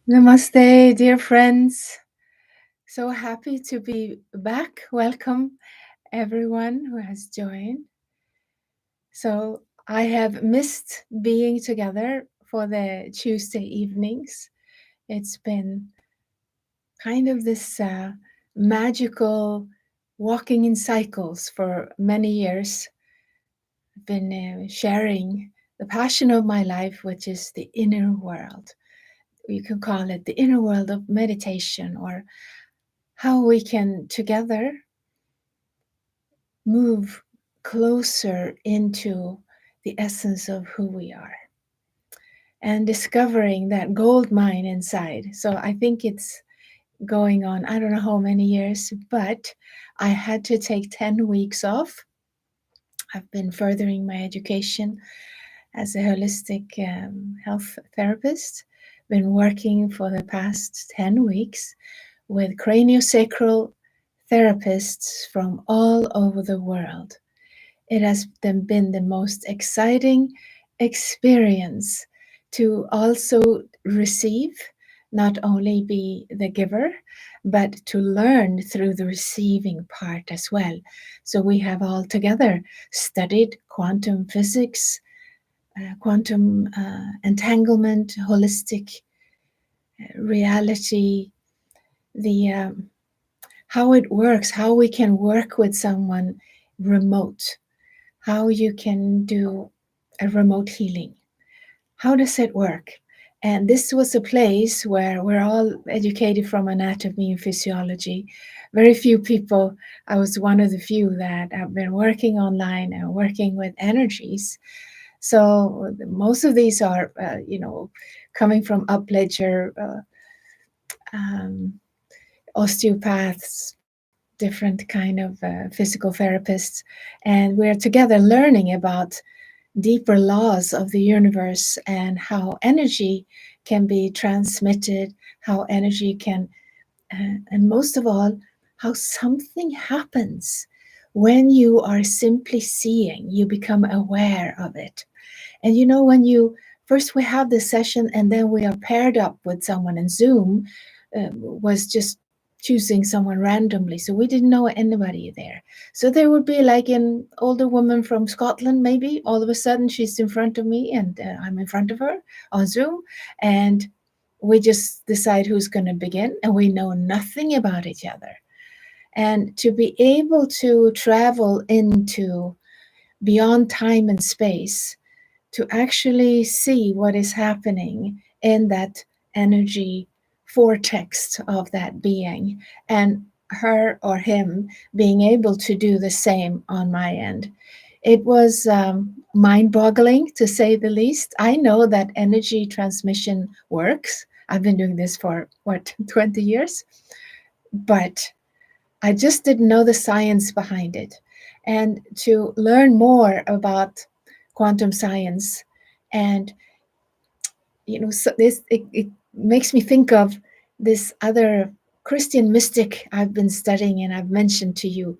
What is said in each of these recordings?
Namaste, dear friends. So happy to be back. Welcome, everyone who has joined. So, I have missed being together for the Tuesday evenings. It's been kind of this magical walking in cycles for many years. I've been sharing the passion of my life, which is the inner world. You can call it the inner world of meditation, or how we can together move closer into the essence of who we are and discovering that gold mine inside. So I think it's going on, I don't know how many years, but I had to take 10 weeks off. I've been furthering my education as a holistic health therapist, been working for the past 10 weeks with craniosacral therapists from all over the world. It has been the most exciting experience to also receive, not only be the giver, but to learn through the receiving part as well. So we have all together studied quantum physics, quantum entanglement, holistic reality, the how it works, how we can work with someone remote, how you can do a remote healing. How does it work? And this was a place where we're all educated from anatomy and physiology. Very few people, I was one of the few that have been working online and working with energies. So most of these are, coming from upledger, um, osteopaths, different kind of physical therapists, and we're together learning about deeper laws of the universe and how energy can be transmitted, how energy can, and most of all, how something happens when you are simply seeing, you become aware of it. And when you first we have this session and then we are paired up with someone, and Zoom was just choosing someone randomly. So we didn't know anybody there. So there would be like an older woman from Scotland, maybe. All of a sudden she's in front of me and I'm in front of her on Zoom. And we just decide who's going to begin, and we know nothing about each other. And to be able to travel into beyond time and space, to actually see what is happening in that energy vortex of that being, and her or him being able to do the same on my end. It was mind boggling, to say the least. I know that energy transmission works. I've been doing this for 20 years, but I just didn't know the science behind it. And to learn more about quantum science, and so it makes me think of this other Christian mystic I've been studying, and I've mentioned to you,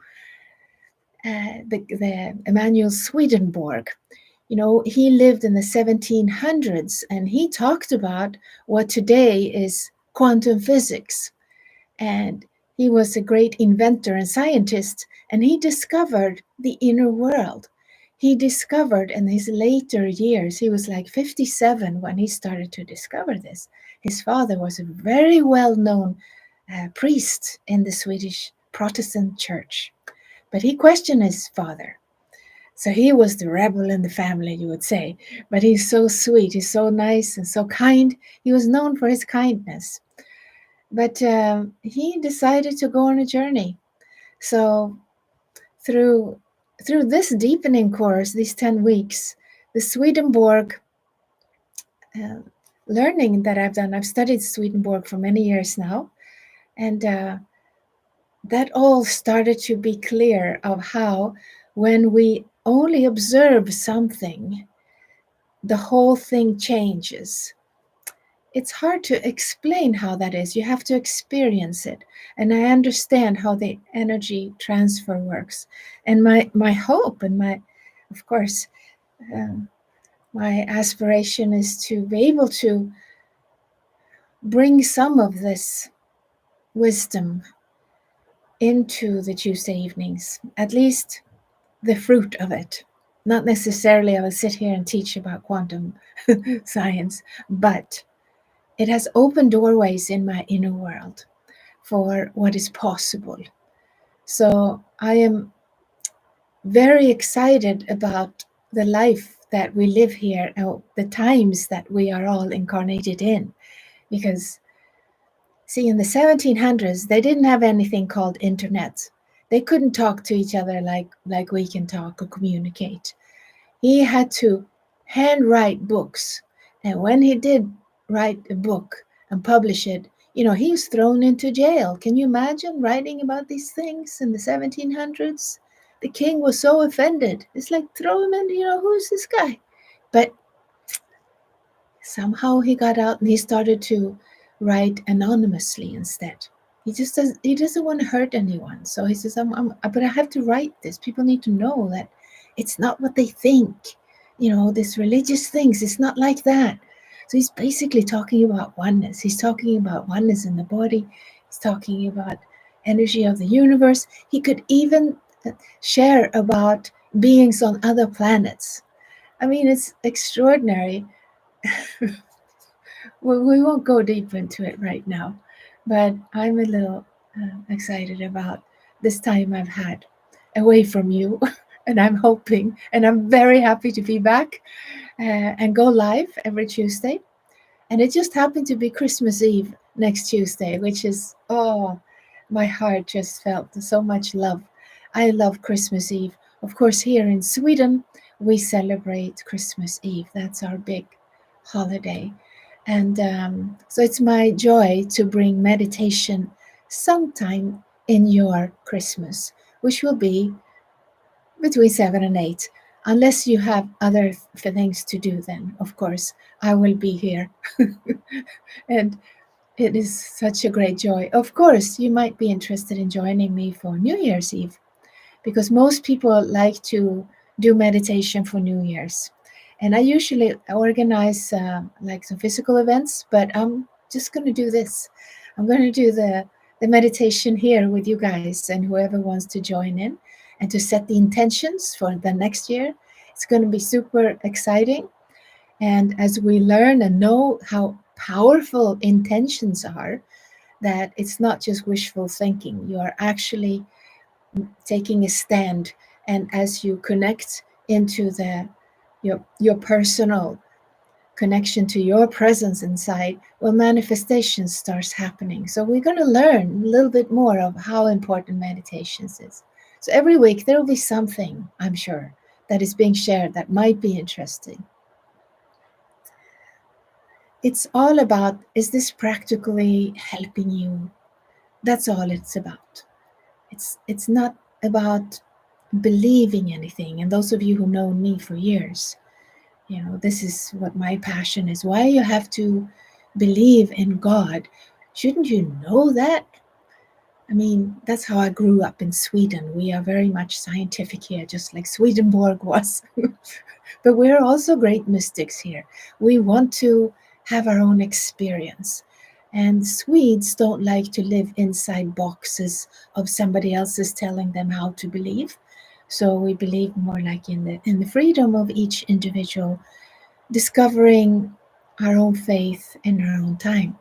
the Emanuel Swedenborg. He lived in the 1700s, and he talked about what today is quantum physics. And he was a great inventor and scientist, and he discovered the inner world. He discovered in his later years, he was like 57 when he started to discover this. His father was a very well known priest in the Swedish Protestant church, but he questioned his father. So he was the rebel in the family, you would say. But he's so sweet, he's so nice and so kind. He was known for his kindness. But he decided to go on a journey. So through this deepening course, these 10 weeks, the Swedenborg uh, learning that I've done, I've studied Swedenborg for many years now, and that all started to be clear of how when we only observe something, the whole thing changes. It's hard to explain how that is. You have to experience it. And I understand how the energy transfer works. And my hope and of course, um, my aspiration is to be able to bring some of this wisdom into the Tuesday evenings, at least the fruit of it. Not necessarily I will sit here and teach about quantum science, but it has opened doorways in my inner world for what is possible. So I am very excited about the life that we live here, the times that we are all incarnated in. Because, see, in the 1700s, they didn't have anything called internet. They couldn't talk to each other like we can talk or communicate. He had to handwrite books. And when he did write a book and publish it, he was thrown into jail. Can you imagine writing about these things in the 1700s? The king was so offended. It's like, throw him in, who's this guy? But somehow he got out and he started to write anonymously instead. He doesn't want to hurt anyone. So he says, but I have to write this. People need to know that it's not what they think. This religious things, it's not like that. So he's basically talking about oneness. He's talking about oneness in the body. He's talking about energy of the universe. He could even share about beings on other planets. I mean, it's extraordinary. Well, we won't go deep into it right now, but I'm a little excited about this time I've had away from you. And I'm hoping, and I'm very happy to be back and go live every Tuesday. And it just happened to be Christmas Eve next Tuesday, which is, oh, my heart just felt so much love. I love Christmas Eve. Of course, here in Sweden, we celebrate Christmas Eve. That's our big holiday. And so it's my joy to bring meditation sometime in your Christmas, which will be between 7 and 8. Unless you have other things to do, then, of course, I will be here. And it is such a great joy. Of course, you might be interested in joining me for New Year's Eve, because most people like to do meditation for New Year's. And I usually organize like some physical events, but I'm just going to do this. I'm going to do the meditation here with you guys and whoever wants to join in, and to set the intentions for the next year. It's going to be super exciting. And as we learn and know how powerful intentions are, that it's not just wishful thinking, you are actually taking a stand. And as you connect into your personal connection to your presence inside, well, manifestation starts happening. So we're going to learn a little bit more of how important meditations is. So every week there will be something, I'm sure, that is being shared that might be interesting. It's all about, is this practically helping you? That's all it's about. It's not about believing anything. And those of you who know me for years, this is what my passion is. Why you have to believe in God? Shouldn't you know that? I mean, that's how I grew up in Sweden. We are very much scientific here, just like Swedenborg was. But we're also great mystics here. We want to have our own experience. And Swedes don't like to live inside boxes of somebody else's telling them how to believe. So we believe more like in the freedom of each individual, discovering our own faith in our own time,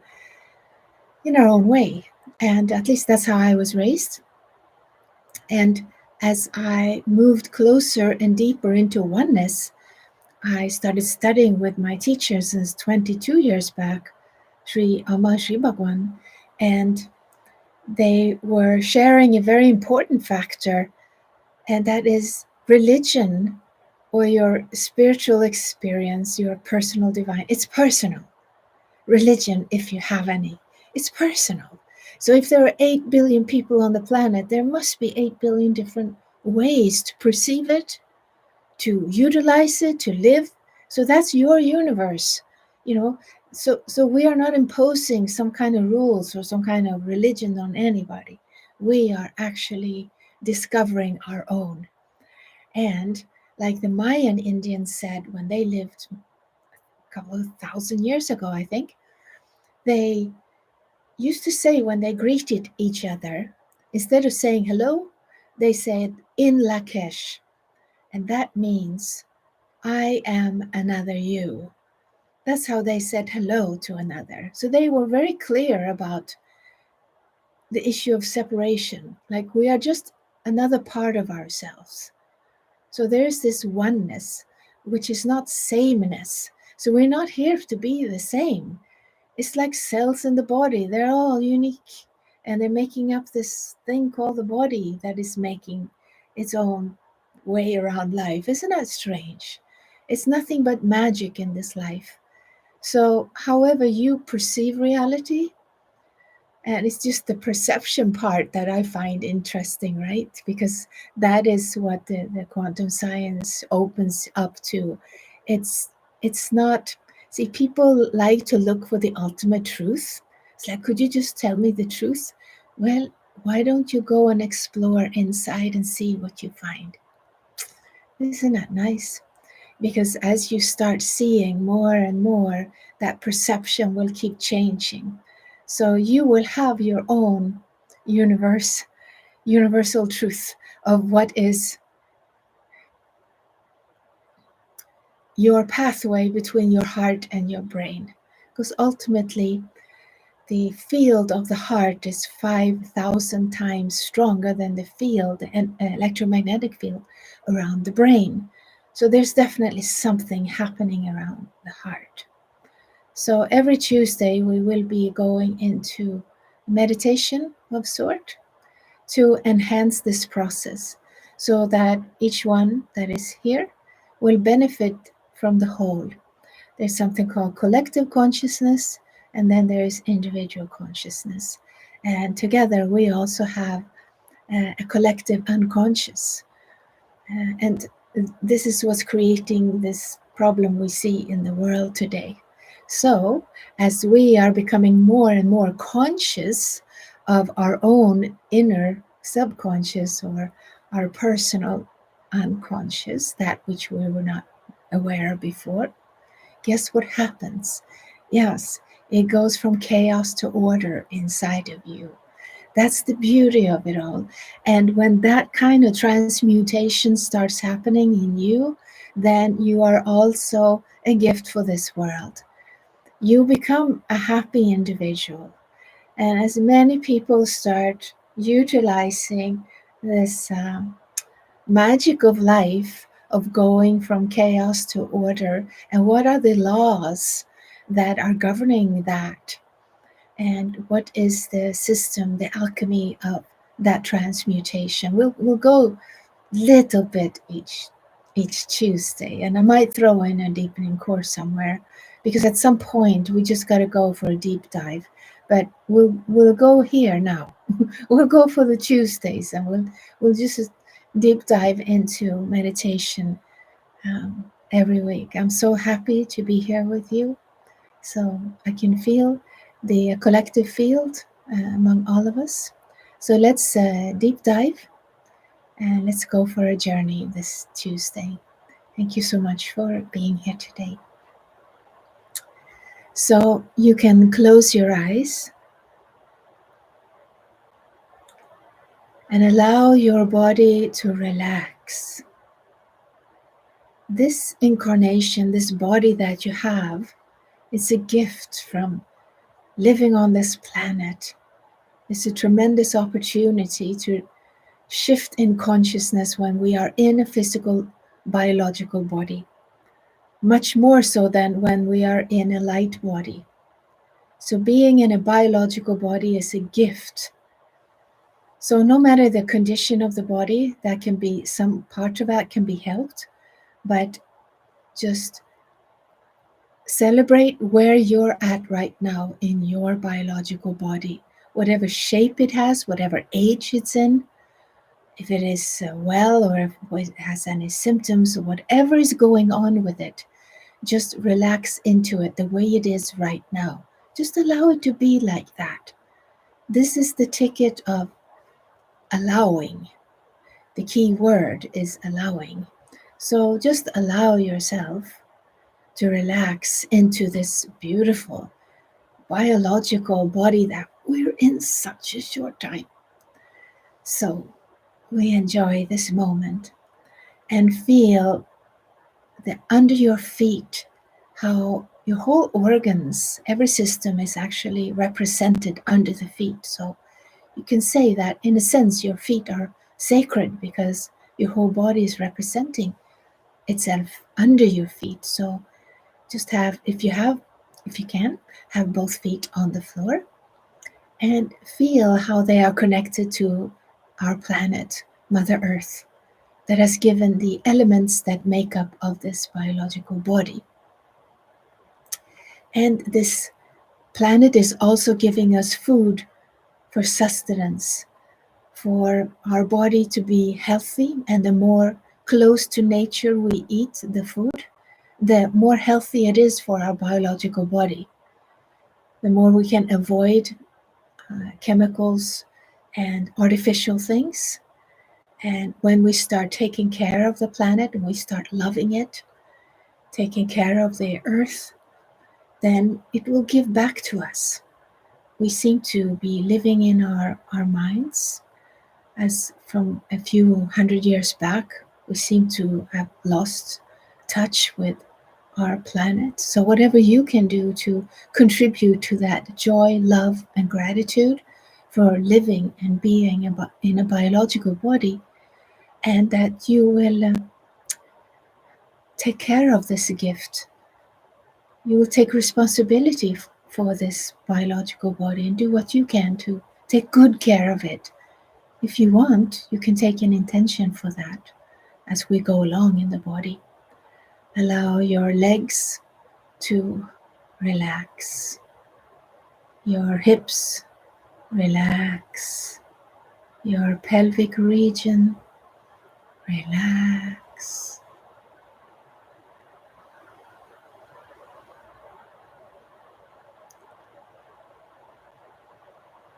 in our own way. And at least that's how I was raised. And as I moved closer and deeper into oneness, I started studying with my teacher since 22 years back, Sri Amma Sri Bhagwan, and they were sharing a very important factor, and that is religion or your spiritual experience, your personal divine. It's personal. Religion, if you have any, it's personal. So if there are 8 billion people on the planet, there must be 8 billion different ways to perceive it, to utilize it, to live. So that's your universe, So we are not imposing some kind of rules or some kind of religion on anybody. We are actually discovering our own. And like the Mayan Indians said when they lived a couple of thousand years ago, I think, They used to say when they greeted each other, instead of saying hello, they said in Lakesh. And that means I am another you. That's how they said hello to another. So they were very clear about the issue of separation. Like we are just another part of ourselves. So there's this oneness, which is not sameness. So we're not here to be the same. It's like cells in the body, they're all unique. And they're making up this thing called the body that is making its own way around life. Isn't that strange? It's nothing but magic in this life. So, however you perceive reality, and it's just the perception part that I find interesting, right? Because that is what the quantum science opens up to. It's not, see, people like to look for the ultimate truth. It's like, could you just tell me the truth? Well, why don't you go and explore inside and see what you find? Isn't that nice? Because as you start seeing more and more, that perception will keep changing. So you will have your own universal truth of what is your pathway between your heart and your brain. Because ultimately, the field of the heart is 5,000 times stronger than the field, an electromagnetic field around the brain. So there's definitely something happening around the heart. So every Tuesday we will be going into meditation of sort to enhance this process so that each one that is here will benefit from the whole. There's something called collective consciousness, and then there is individual consciousness. And together we also have a collective unconscious. And this is what's creating this problem we see in the world today. So, as we are becoming more and more conscious of our own inner subconscious or our personal unconscious, that which we were not aware of before, guess what happens? Yes, it goes from chaos to order inside of you. That's the beauty of it all. And when that kind of transmutation starts happening in you, then you are also a gift for this world. You become a happy individual. And as many people start utilizing this magic of life, of going from chaos to order, and what are the laws that are governing that? And what is the system, the alchemy of that transmutation? We'll go little bit each Tuesday, and I might throw in a deepening course somewhere, because at some point we just got to go for a deep dive. But we'll go here now. We'll go for the Tuesdays, and we'll just deep dive into meditation every week. I'm so happy to be here with you. So I can feel the collective field among all of us. So let's deep dive and let's go for a journey this Tuesday. Thank you so much for being here today. So you can close your eyes and allow your body to relax. This incarnation, this body that you have, it's a gift from living on this planet. It's a tremendous opportunity to shift in consciousness when we are in a physical, biological body, much more so than when we are in a light body. So being in a biological body is a gift. So no matter the condition of the body, that can be, some part of that can be helped, but just celebrate where you're at right now in your biological body, whatever shape it has, whatever age it's in, if it is well, or if it has any symptoms, or whatever is going on with it, just relax into it the way it is right now. Just allow it to be like that. This is the ticket of allowing. The key word is allowing. So just allow yourself to relax into this beautiful, biological body that we're in such a short time. So we enjoy this moment and feel that under your feet, how your whole organs, every system is actually represented under the feet. So you can say that in a sense your feet are sacred because your whole body is representing itself under your feet. So just have, if you can, have both feet on the floor and feel how they are connected to our planet, Mother Earth, that has given the elements that make up of this biological body. And this planet is also giving us food for sustenance, for our body to be healthy. And the more close to nature we eat the food, the more healthy it is for our biological body. The more we can avoid chemicals and artificial things. And when we start taking care of the planet and we start loving it, taking care of the earth, then it will give back to us. We seem to be living in our minds, as from a few hundred years back, we seem to have lost touch with our planet. So whatever you can do to contribute to that joy, love, and gratitude for living and being in a biological body, and that you will take care of this gift. You will take responsibility for this biological body and do what you can to take good care of it. If you want, you can take an intention for that as we go along in the body. Allow your legs to relax, your hips relax, your pelvic region relax.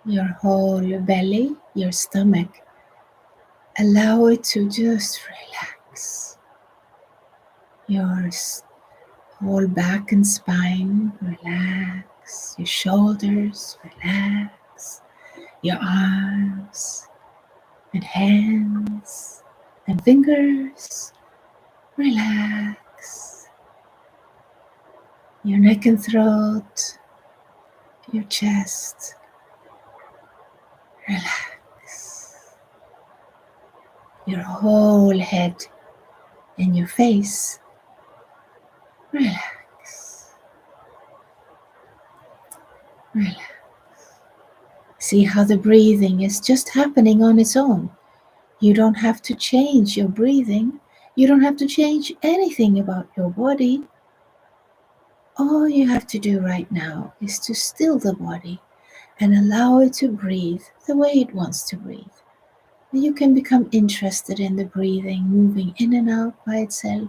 Your whole belly, your stomach, allow it to just relax. Your whole back and spine, relax. Your shoulders, relax. Your arms and hands and fingers, relax. Your neck and throat, your chest, relax. Your whole head and your face, relax. Relax. See how the breathing is just happening on its own. You don't have to change your breathing. You don't have to change anything about your body. All you have to do right now is to still the body and allow it to breathe the way it wants to breathe. And you can become interested in the breathing, moving in and out by itself.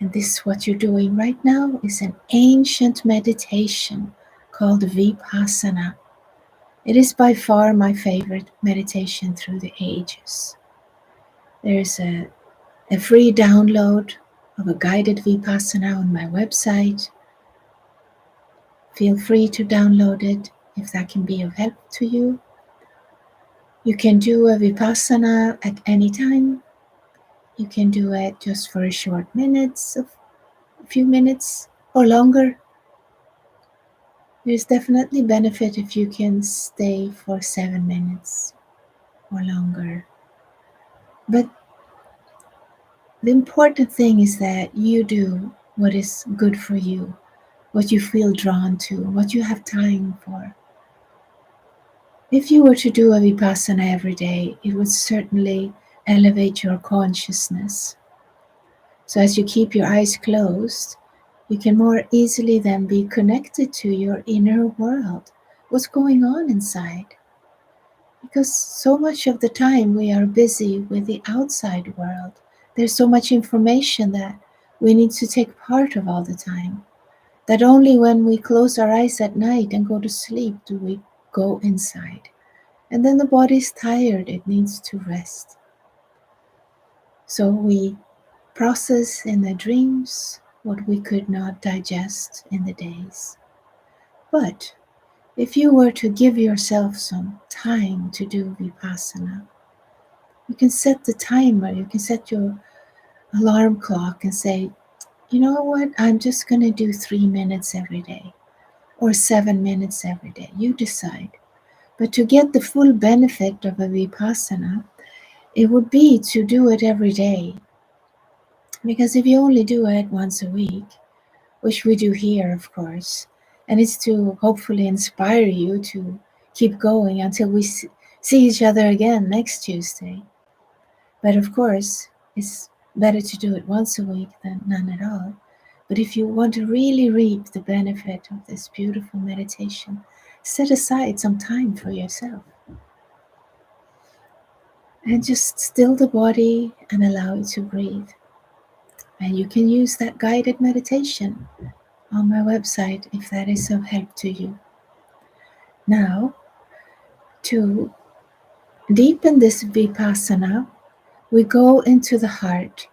And this, what you're doing right now, is an ancient meditation called Vipassana. It is by far my favorite meditation through the ages. There's a free download of a guided Vipassana on my website. Feel free to download it if that can be of help to you. You can do a Vipassana at any time. You can do it just for a short minutes, a few minutes or longer. There's definitely benefit if you can stay for 7 minutes or longer. But the important thing is that you do what is good for you, what you feel drawn to, what you have time for. If you were to do a Vipassana every day, it would certainly elevate your consciousness. So as you keep your eyes closed, you can more easily then be connected to your inner world, what's going on inside. Because so much of the time we are busy with the outside world. There's so much information that we need to take part of all the time, that only when we close our eyes at night and go to sleep do we go inside. And then the body's tired, it needs to rest. So we process in the dreams what we could not digest in the days. But if you were to give yourself some time to do Vipassana, you can set the timer, you can set your alarm clock and say, you know what, I'm just going to do 3 minutes every day or 7 minutes every day. You decide. But to get the full benefit of a Vipassana, it would be to do it every day. Because if you only do it once a week, which we do here, of course, and it's to hopefully inspire you to keep going until we see each other again next Tuesday. But of course, it's better to do it once a week than none at all. But if you want to really reap the benefit of this beautiful meditation, set aside some time for yourself. And just still the body and allow it to breathe. And you can use that guided meditation on my website if that is of help to you. Now, to deepen this Vipassana, we go into the heart.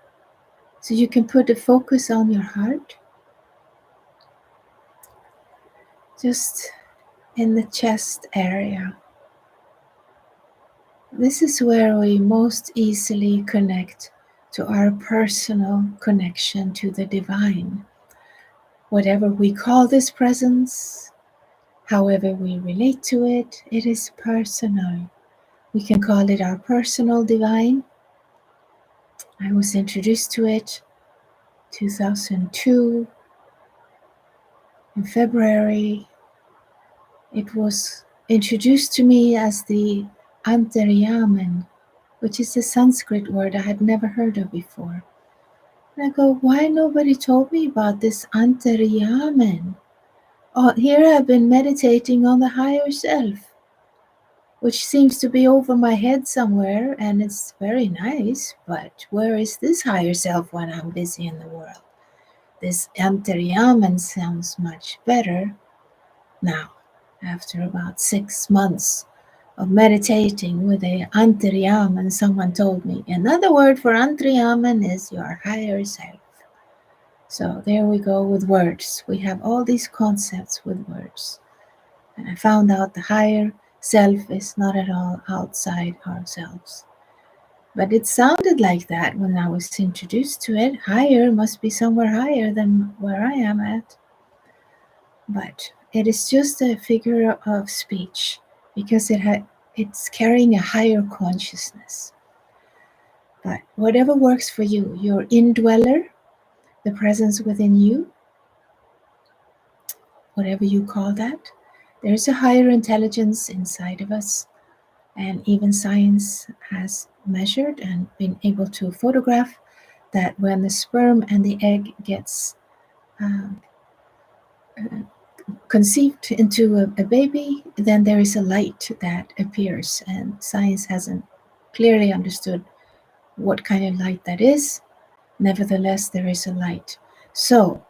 So you can put a focus on your heart, just in the chest area. This is where we most easily connect to our personal connection to the divine. Whatever we call this presence, however we relate to it, it is personal. We can call it our personal divine. I was introduced to it 2002 in February. It was introduced to me as the Antaryaman, which is a Sanskrit word I had never heard of before. And I go, why nobody told me about this Antaryaman? Oh, here I've been meditating on the higher self, which seems to be over my head somewhere, and it's very nice, but where is this higher self when I'm busy in the world? This Antaryaman sounds much better. Now, after about 6 months of meditating with a Antaryaman, someone told me another word for Antaryaman is your higher self. So there we go with words. We have all these concepts with words. And I found out the higher self is not at all outside ourselves. But it sounded like that when I was introduced to it. Higher must be somewhere higher than where I am at. But it is just a figure of speech because it's carrying a higher consciousness. But whatever works for you, your indweller, the presence within you, whatever you call that, there's a higher intelligence inside of us. And even science has measured and been able to photograph that when the sperm and the egg gets conceived into a baby, then there is a light that appears. And science hasn't clearly understood what kind of light that is. Nevertheless, there is a light. So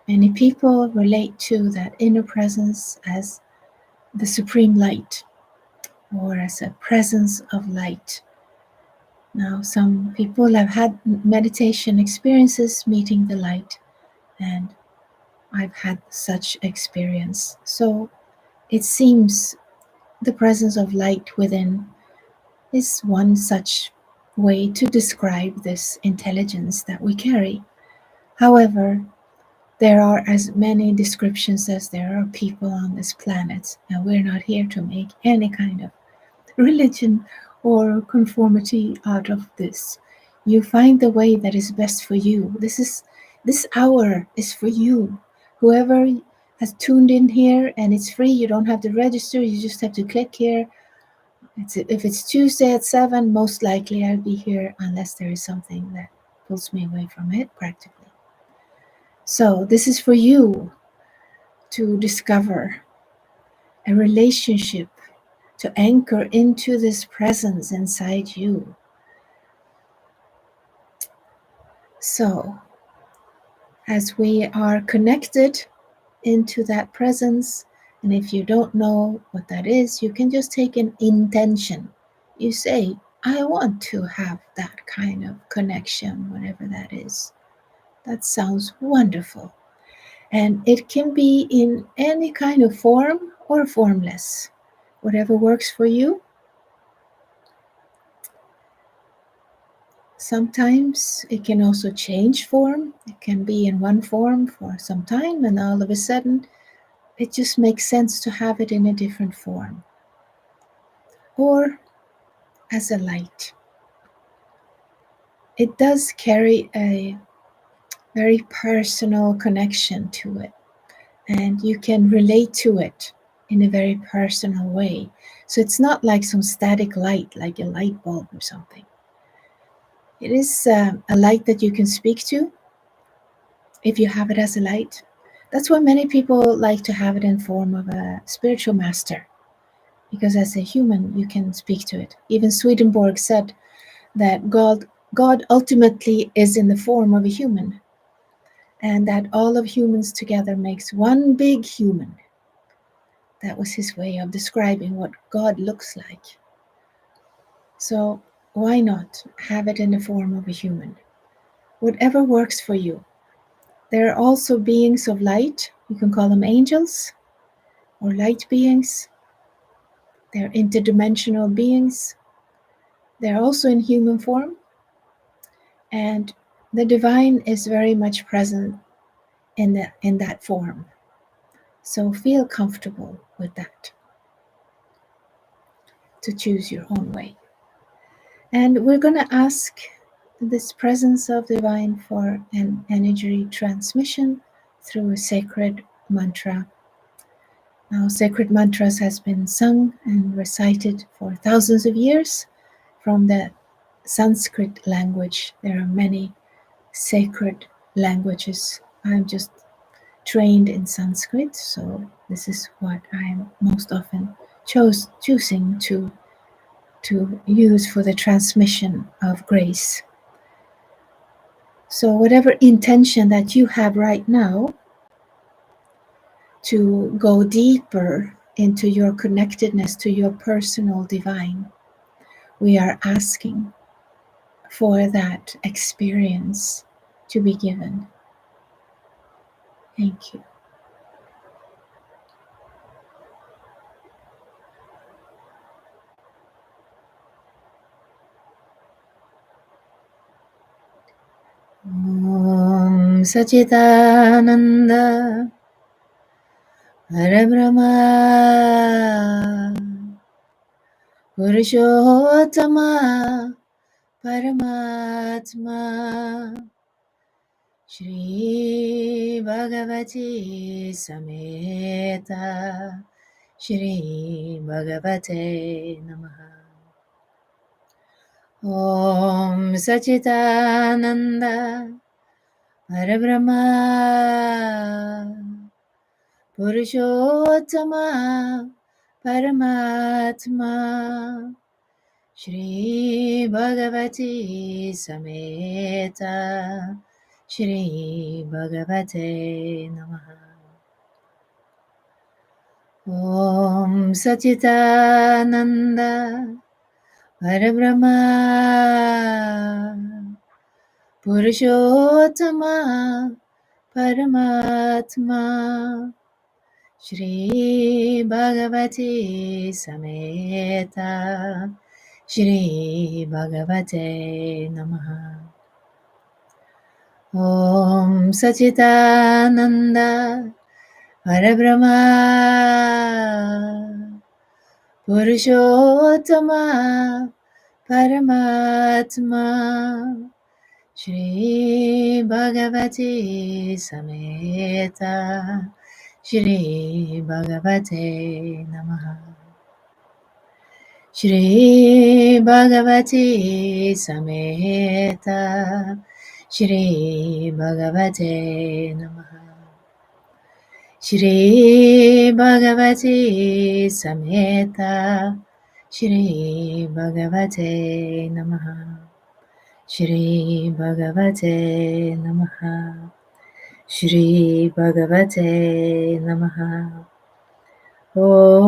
many people relate to that inner presence as the supreme light or as a presence of light. Now, some people have had meditation experiences meeting the light, and I've had such experience. So it seems the presence of light within is one such way to describe this intelligence that we carry. However, there are as many descriptions as there are people on this planet, and we're not here to make any kind of religion or conformity out of this. You find the way that is best for you. This hour is for you. Whoever has tuned in here, and it's free, you don't have to register, you just have to click here. If it's Tuesday at 7, most likely I'll be here unless there is something that pulls me away from it practically. So this is for you to discover a relationship, to anchor into this presence inside you. So, as we are connected into that presence, and if you don't know what that is, you can just take an intention. You say, I want to have that kind of connection, whatever that is. That sounds wonderful. And it can be in any kind of form or formless, whatever works for you. Sometimes it can also change form. It can be in one form for some time, and all of a sudden it just makes sense to have it in a different form. Or as a light. It does carry a very personal connection to it, and you can relate to it in a very personal way. So it's not like some static light, like a light bulb or something. It is a light that you can speak to if you have it as a light. That's why many people like to have it in form of a spiritual master, because as a human you can speak to it. Even Swedenborg said that God ultimately is in the form of a human, and that all of humans together makes one big human. That was his way of describing what God looks like. So why not have it in the form of a human? Whatever works for you. There are also beings of light. You can call them angels or light beings. They're interdimensional beings. They're also in human form. And the divine is very much present in that form. So feel comfortable with that, to choose your own way. And we're going to ask this presence of divine for an energy transmission through a sacred mantra. Now, sacred mantras has been sung and recited for thousands of years from the Sanskrit language. There are many sacred languages. I'm just trained in Sanskrit, so this is what I'm most often choosing to use for the transmission of grace. So whatever intention that you have right now to go deeper into your connectedness to your personal divine, we are asking for that experience to be given. Thank you. Om Sachidananda Parabrahma Purushottama Paramatma Shri Bhagavati Sameta Shri Bhagavate Namaha. Om Sachidananda Parabrahma Purushottama Paramatma Shri Bhagavati Sameta Shri Bhagavate Namaha. Om Sachidananda Parabrahma Purushottama Paramatma Shri Bhagavati Sameta Shri Bhagavate Namaha. Om Sachidananda Parabrahma Purushottama Paramatma Shri Bhagavati Sameta Shri Bhagavate Namaha. Shri Bhagavati Sameta Shri Bhagavate Namaha. Shri Bhagavati Sameta Shri Bhagavate Namaha. Shri Bhagavate Namaha. Shri Bhagavate Namaha. Om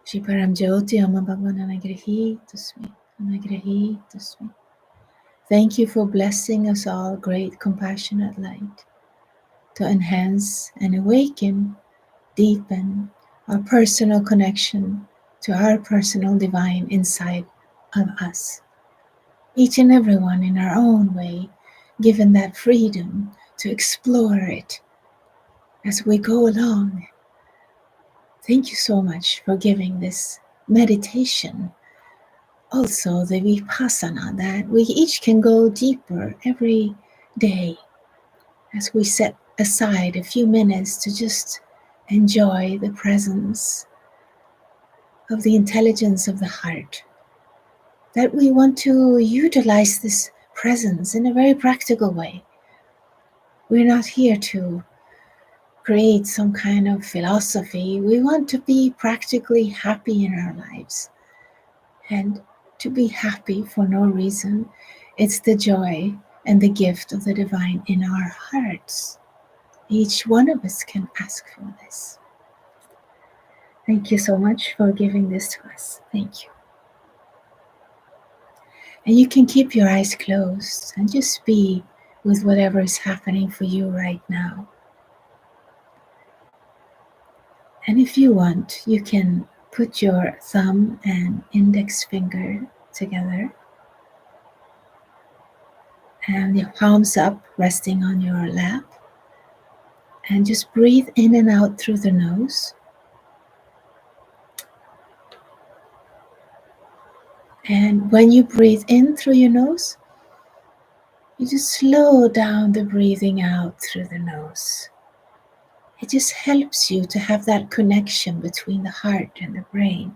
Shri Param Jyoti Amma Bhagavan Anagrahitasmi Anagrahitasmi Thank you for blessing us all great compassionate light to enhance and awaken, deepen our personal connection to our personal divine inside of us. Each and every one in our own way, given that freedom to explore it as we go along. Thank you so much for giving this meditation, also the vipassana, that we each can go deeper every day as we set aside a few minutes to just enjoy the presence of the intelligence of the heart. That we want to utilize this presence in a very practical way. We're not here to create some kind of philosophy. We want to be practically happy in our lives. And to be happy for no reason, it's the joy and the gift of the divine in our hearts. Each one of us can ask for this. Thank you so much for giving this to us. Thank you. And you can keep your eyes closed and just be with whatever is happening for you right now. And if you want, you can put your thumb and index finger together and your palms up, resting on your lap. And just breathe in and out through the nose. And when you breathe in through your nose, you just slow down the breathing out through the nose. It just helps you to have that connection between the heart and the brain.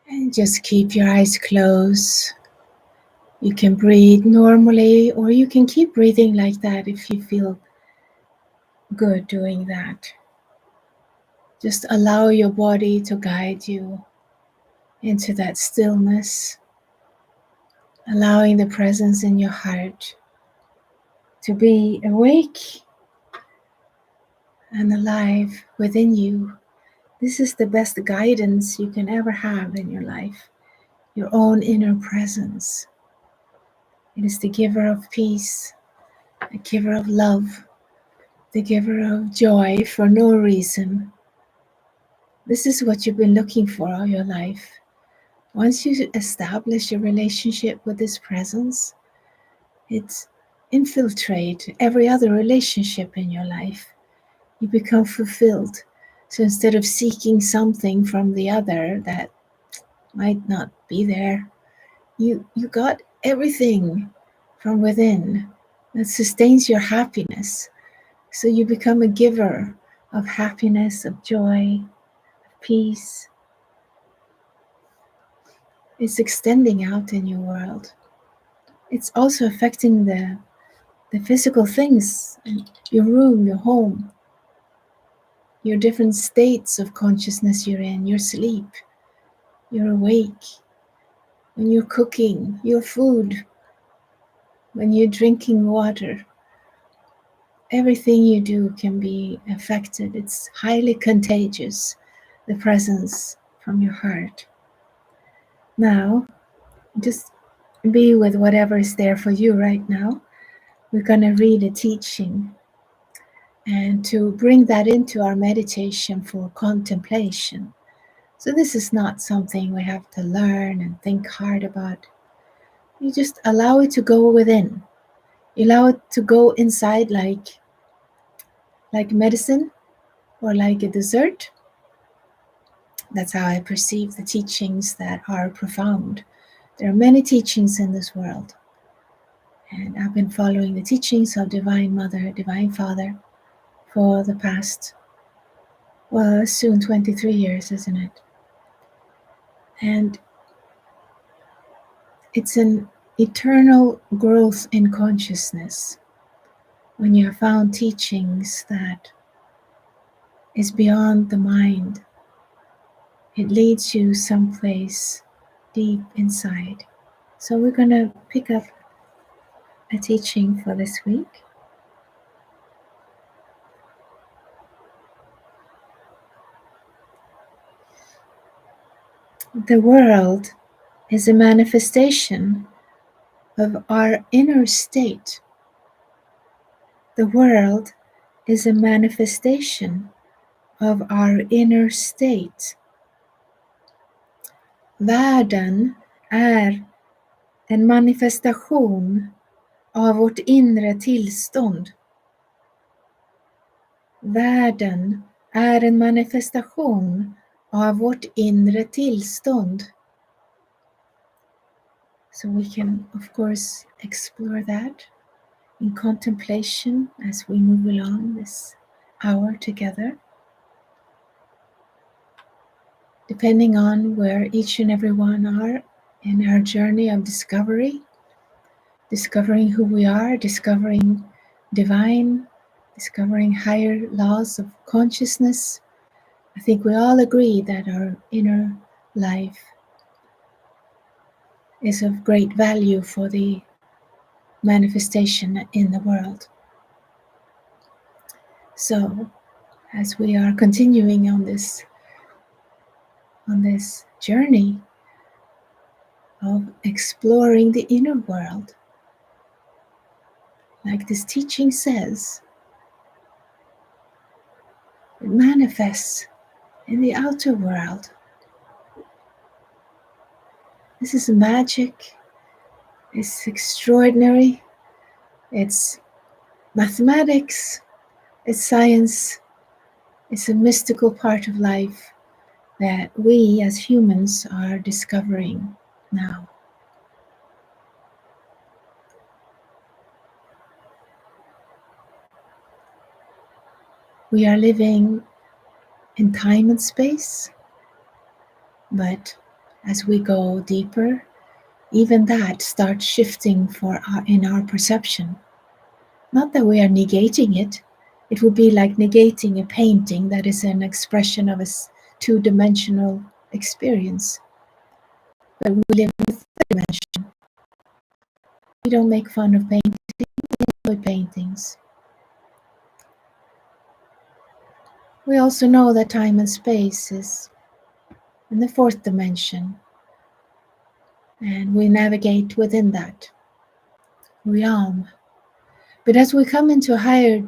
And just keep your eyes closed. You can breathe normally, or you can keep breathing like that if you feel good doing that. Just allow your body to guide you into that stillness, allowing the presence in your heart to be awake and alive within you. This is the best guidance you can ever have in your life, your own inner presence. It is the giver of peace, the giver of love, the giver of joy for no reason. This is what you've been looking for all your life. Once you establish your relationship with this presence, it infiltrates every other relationship in your life. You become fulfilled. So instead of seeking something from the other that might not be there, you got everything from within that sustains your happiness. So you become a giver of happiness, of joy, of peace. It's extending out in your world. it's also affecting the physical things, your room, your home, your different states of consciousness you're in, your sleep, you're awake, when you're cooking your food, when you're drinking water. Everything you do can be affected. It's highly contagious, the presence from your heart. Now, just be with whatever is there for you right now. We're going to read a teaching and to bring that into our meditation for contemplation. So this is not something we have to learn and think hard about. You just allow it to go within. You allow it to go inside like medicine or like a dessert. That's how I perceive the teachings that are profound. There are many teachings in this world. And I've been following the teachings of Divine Mother, Divine Father for the past, well, soon 23 years, isn't it? And it's an eternal growth in consciousness when you have found teachings that is beyond the mind. It leads you someplace deep inside. So we're going to pick up a teaching for this week. The world is a manifestation of our inner state. The world is a manifestation of our inner state. Världen är en manifestation av vårt inre tillstånd. Världen är en manifestation av vårt inre tillstånd. So we can, of course, explore that in contemplation as we move along this hour together. Depending on where each and every one are in our journey of discovery, discovering who we are, discovering divine, discovering higher laws of consciousness. I think we all agree that our inner life is of great value for the manifestation in the world. So, as we are continuing on this journey of exploring the inner world, like this teaching says, it manifests in the outer world. This is magic. It's extraordinary. It's mathematics. It's science. It's a mystical part of life that we as humans are discovering now. We are living in time and space, but as we go deeper, even that starts shifting in our perception. Not that we are negating it. It would be like negating a painting that is an expression of a two-dimensional experience. But we live in the third dimension. We don't make fun of paintings, we enjoy paintings. We also know that time and space is in the fourth dimension, and we navigate within that realm. But as we come into a higher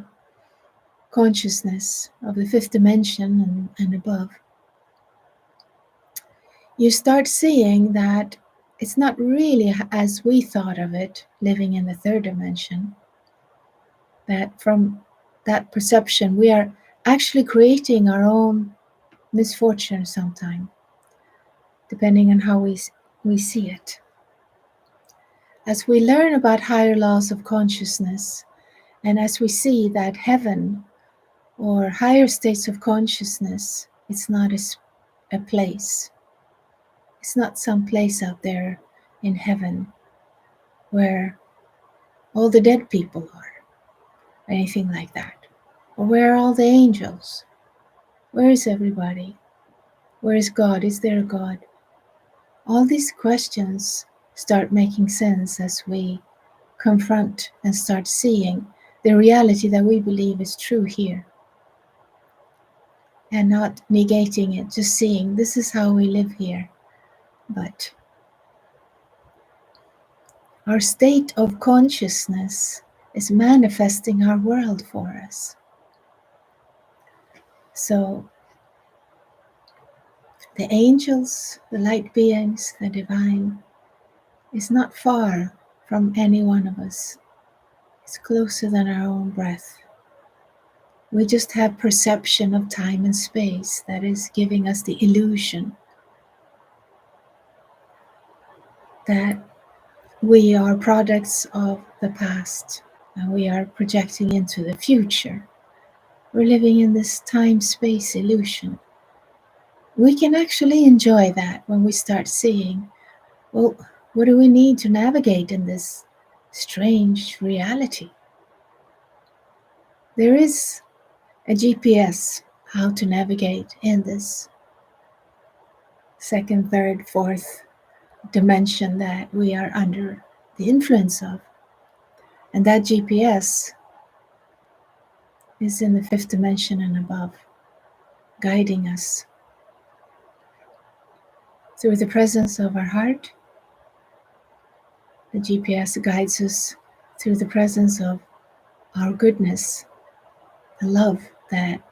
consciousness of the fifth dimension and above, you start seeing that it's not really as we thought of it, living in the third dimension. That from that perception, we are actually creating our own misfortune sometime, depending on how we see it. As we learn about higher laws of consciousness, and as we see that heaven or higher states of consciousness, it's not a place. It's not some place out there in heaven. where all the dead people are, anything like that. Or where are all the angels? Where is everybody? Where is God? Is there a God? All these questions start making sense as we confront and start seeing the reality that we believe is true here. And not negating it, just seeing this is how we live here. But our state of consciousness is manifesting our world for us. So the angels, the light beings, the divine is not far from any one of us. It's closer than our own breath. We just have perception of time and space that is giving us the illusion that we are products of the past and we are projecting into the future. We're living in this time-space illusion. We can actually enjoy that when we start seeing, well, what do we need to navigate in this strange reality? There is a GPS how to navigate in this second, third, fourth dimension that we are under the influence of. And that GPS is in the fifth dimension and above, guiding us through the presence of our heart. The GPS guides us through the presence of our goodness, the love that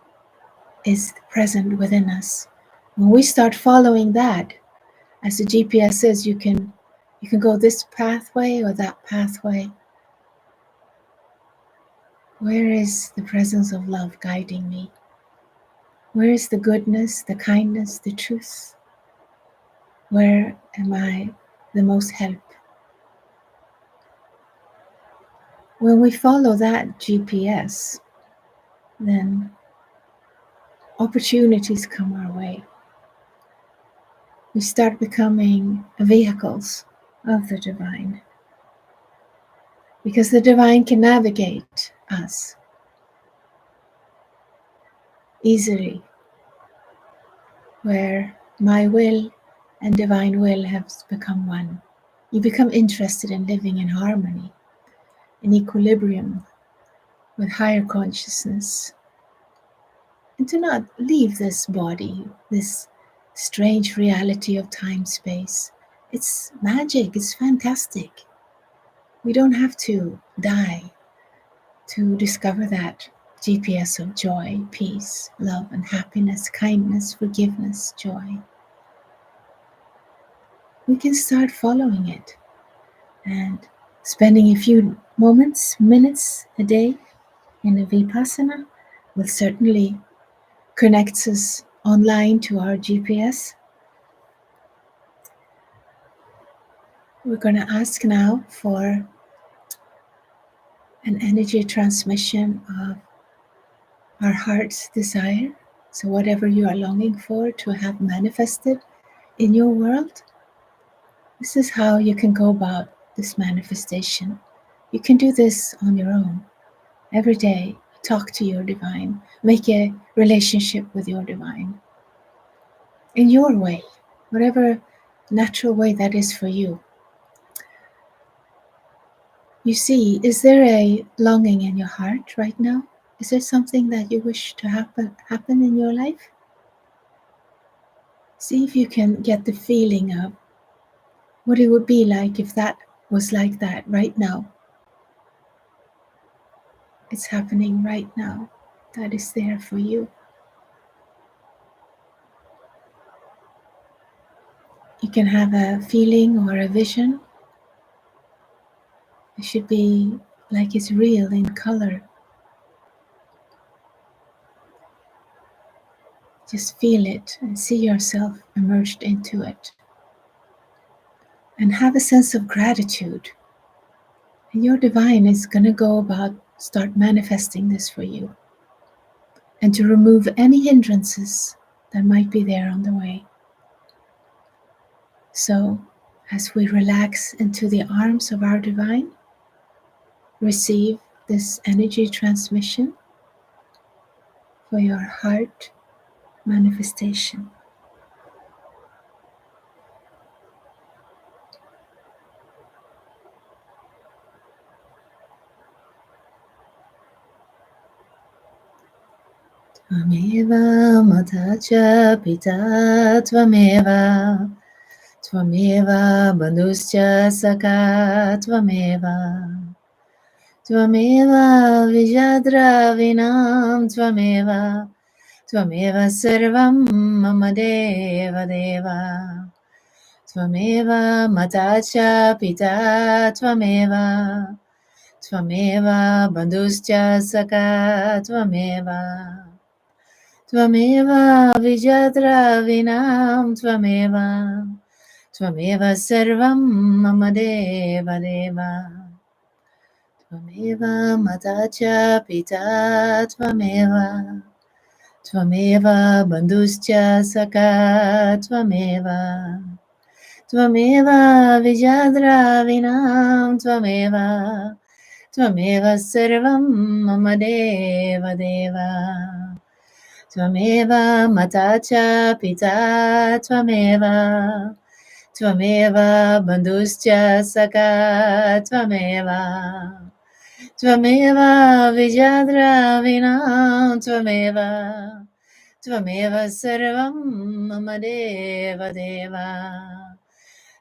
is present within us. When we start following that, as the GPS says, you can go this pathway or that pathway. Where is the presence of love guiding me? Where is the goodness, the kindness, the truth? Where am I the most help? When we follow that GPS, then opportunities come our way. We start becoming vehicles of the divine, because the divine can navigate us easily, where my will and divine will have become one. You become interested in living in harmony, in equilibrium with higher consciousness, and to not leave this body, this strange reality of time-space. It's magic, it's fantastic. We don't have to die to discover that GPS of joy, peace, love, and happiness, kindness, forgiveness, joy. We can start following it and spending a few moments, minutes a day in a Vipassana will certainly connect us online to our GPS. We're going to ask now for an energy transmission of our heart's desire. So whatever you are longing for to have manifested in your world, this is how you can go about this manifestation. You can do this on your own. Every day, talk to your divine. Make a relationship with your divine. In your way, whatever natural way that is for you. You see, is there a longing in your heart right now? Is there something that you wish to happen in your life? See if you can get the feeling of what it would be like if that was like that right now. It's happening right now. That is there for you. You can have a feeling or a vision. It should be like it's real in color. Just feel it and see yourself immersed into it. And have a sense of gratitude. And your divine is going to go about start manifesting this for you. And to remove any hindrances that might be there on the way. So As we relax into the arms of our divine, receive this energy transmission for your heart manifestation. Tvameva mata cha pita tvameva, tvameva bandhuscha saka tvameva, tvameva vijadra vinam tvameva, tvameva sarvam mama deva deva, tvameva mata cha pita tvameva, tvameva bandhuscha saka tvameva, tvameva vijatra vinam tvameva, tvameva sarvam mama deva deva, tvameva mata cha pita tvameva, tvameva bandhuscha saka tvameva, tvameva vijatra vinam tvameva, tvameva sarvam mama deva deva, tvameva mata cha pita tvameva, tvameva bandhuscha saka tvameva, tvameva vijadra vinam tvameva, tvameva sarvam mama deva deva,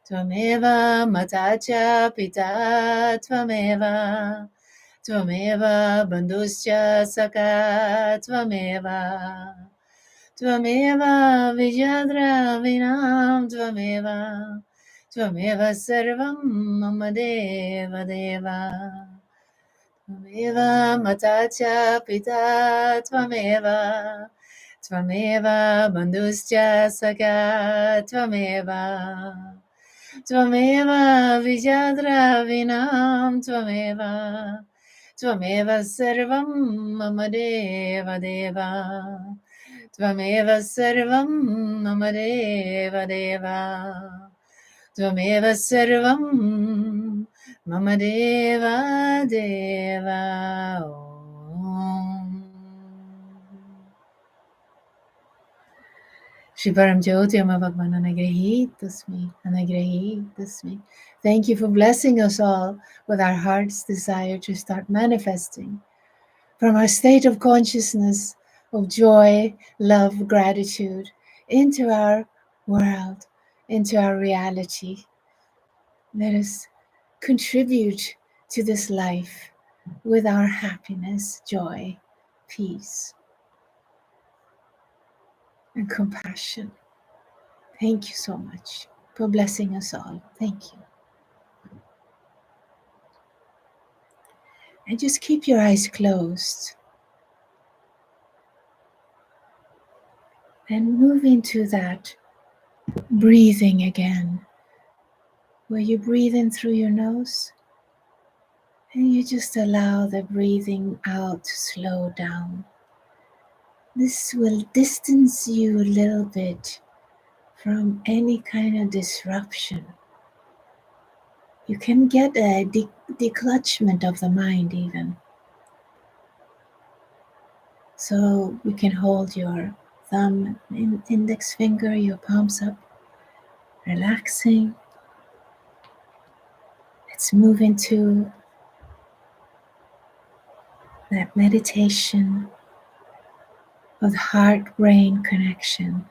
tvameva mata cha pita tvameva, tvameva bandhuscha saka tvameva, tvameva vijadra vinam tvameva, tvameva sarvam mama deva deva, tvameva mata cha pita tvameva, tvameva bandhuscha saka tvameva, tvameva vijadra vinam tvameva, tvameva sarvam mama deva deva, tvameva sarvam mama deva deva, tvameva sarvam mama deva deva. Om. Shivaram Jyoti Ama Bhagwan Anagrahitasmi, Anagrahitasmi. Thank you for blessing us all with our heart's desire to start manifesting from our state of consciousness of joy, love, gratitude into our world, into our reality. Let us contribute to this life with our happiness, joy, peace, and compassion. Thank you so much for blessing us all. Thank you. And just keep your eyes closed and move into that breathing again, where you breathe in through your nose and you just allow the breathing out to slow down. This will distance you a little bit from any kind of disruption. You can get a declutchment of the mind even. So you can hold your thumb and index finger, your palms up, relaxing. Let's move into that meditation of heart-brain connection.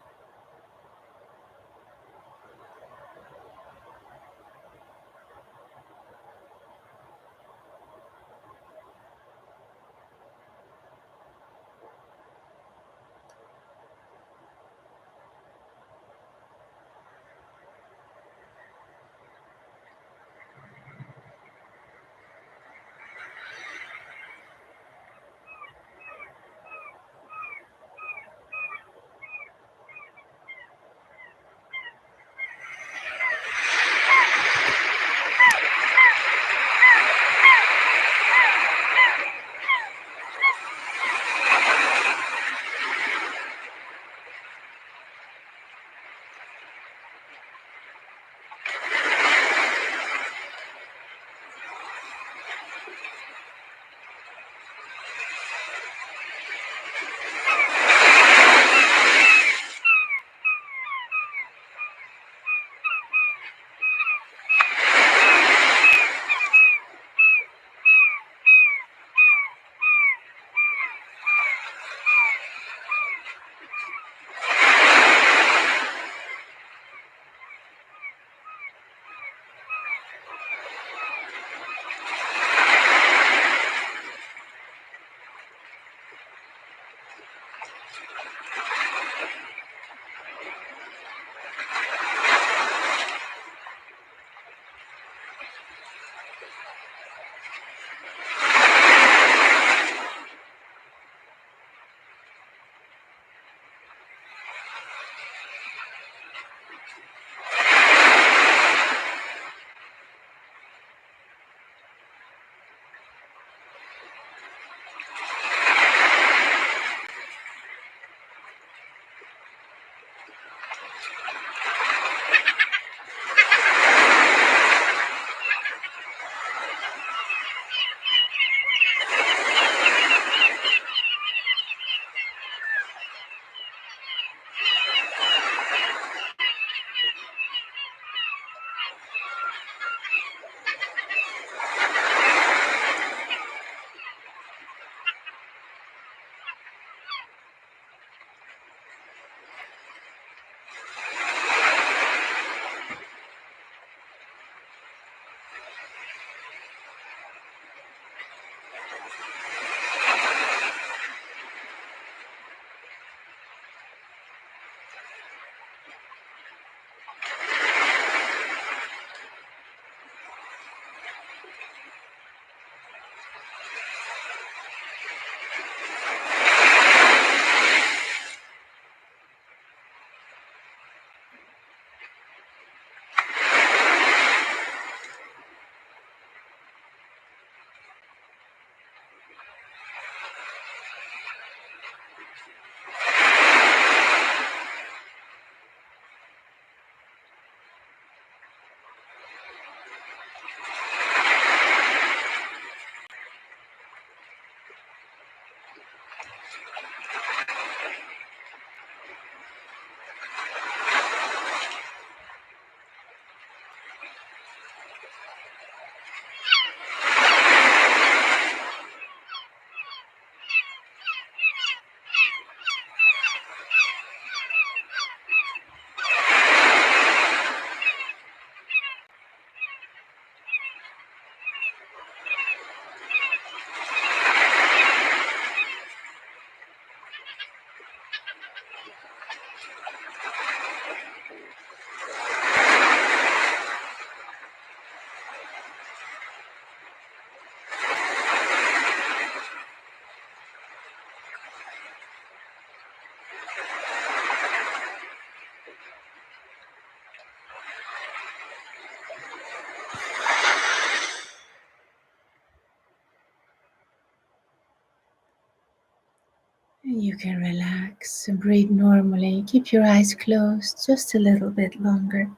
And you can relax and breathe normally. Keep your eyes closed just a little bit longer.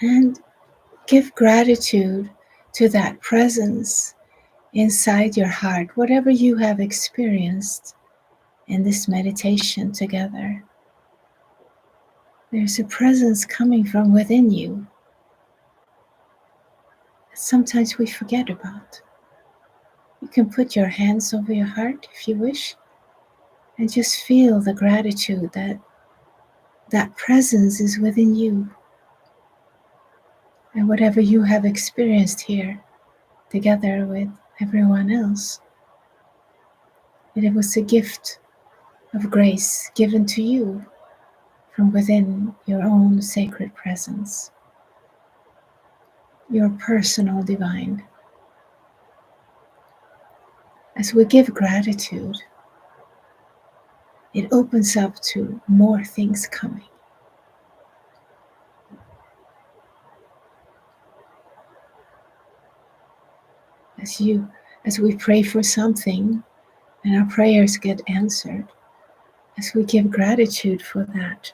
And give gratitude to that presence inside your heart, whatever you have experienced in this meditation together. There's a presence coming from within you that sometimes we forget about. You can put your hands over your heart if you wish and just feel the gratitude that that presence is within you. And whatever you have experienced here together with everyone else, it was a gift of grace given to you from within your own sacred presence, your personal divine. As we give gratitude, it opens up to more things coming. As we pray for something and our prayers get answered, as we give gratitude for that,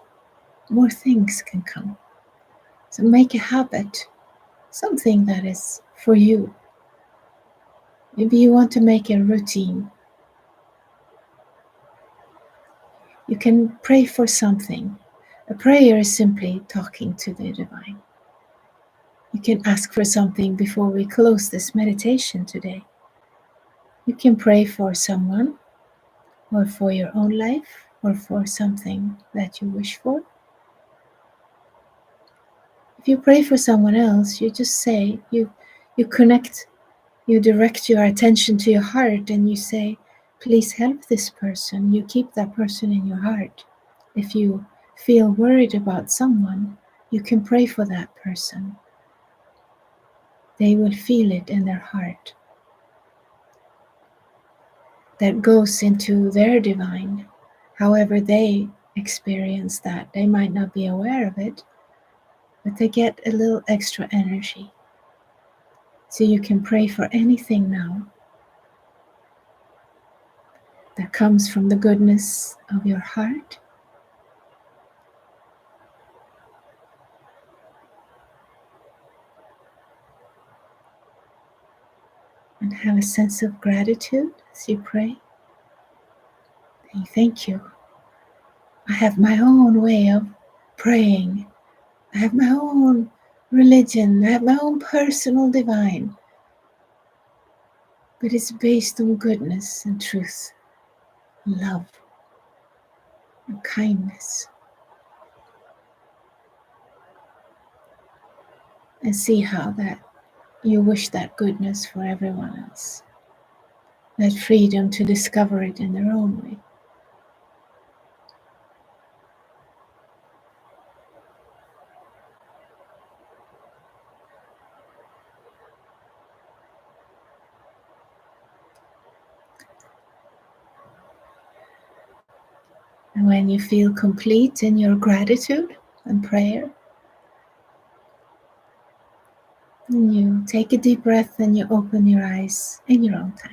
more things can come. So make a habit, something that is for you. Maybe you want to make a routine. You can pray for something. A prayer is simply talking to the divine. You can ask for something before we close this meditation today. You can pray for someone, or for your own life, or for something that you wish for. If you pray for someone else, you just say, you connect, you direct your attention to your heart and you say, please help this person. You keep that person in your heart. If you feel worried about someone, you can pray for that person. They will feel it in their heart. That goes into their divine. However they experience that, they might not be aware of it, but they get a little extra energy. So you can pray for anything now that comes from the goodness of your heart. And have a sense of gratitude as you pray. And thank you. I have my own way of praying. I have my own religion. I have my own personal divine. But it's based on goodness and truth, and love, and kindness. And see how that you wish that goodness for everyone else, that freedom to discover it in their own way. And when you feel complete in your gratitude and prayer, and you take a deep breath and you open your eyes in your own time.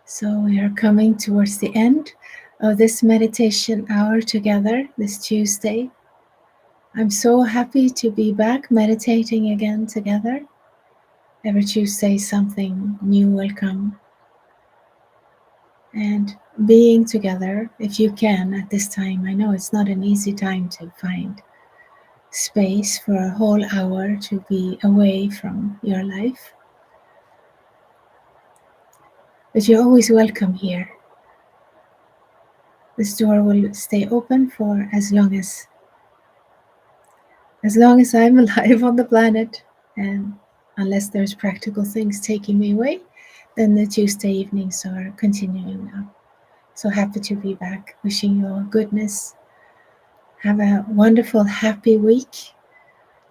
So we are coming towards the end of this meditation hour together this Tuesday. I'm so happy to be back meditating again together. Every Tuesday something new will come. And being together, if you can at this time, I know it's not an easy time to find space for a whole hour to be away from your life. But you're always welcome here. This door will stay open for as long as I'm alive on the planet, and unless there's practical things taking me away, then the Tuesday evenings are continuing now. So happy to be back. Wishing you all goodness. Have a wonderful, happy week.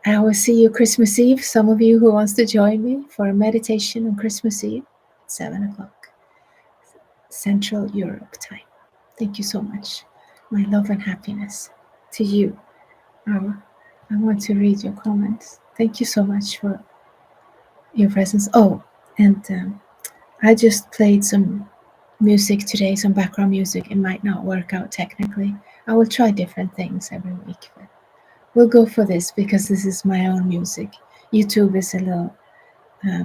I will see you Christmas Eve. Some of you who wants to join me for a meditation on Christmas Eve, 7 o'clock Central Europe time. Thank you so much. My love and happiness to you. I want to read your comments. Thank you so much for your presence. Oh, and I just played some music today, some background music. It might not work out technically. I will try different things every week. But we'll go for this because this is my own music. YouTube is a little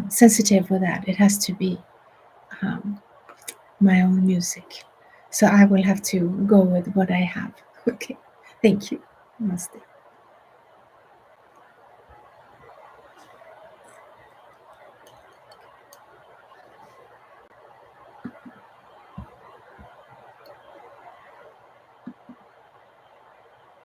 sensitive with that. It has to be my own music. So I will have to go with what I have. Okay. Thank you. Namaste.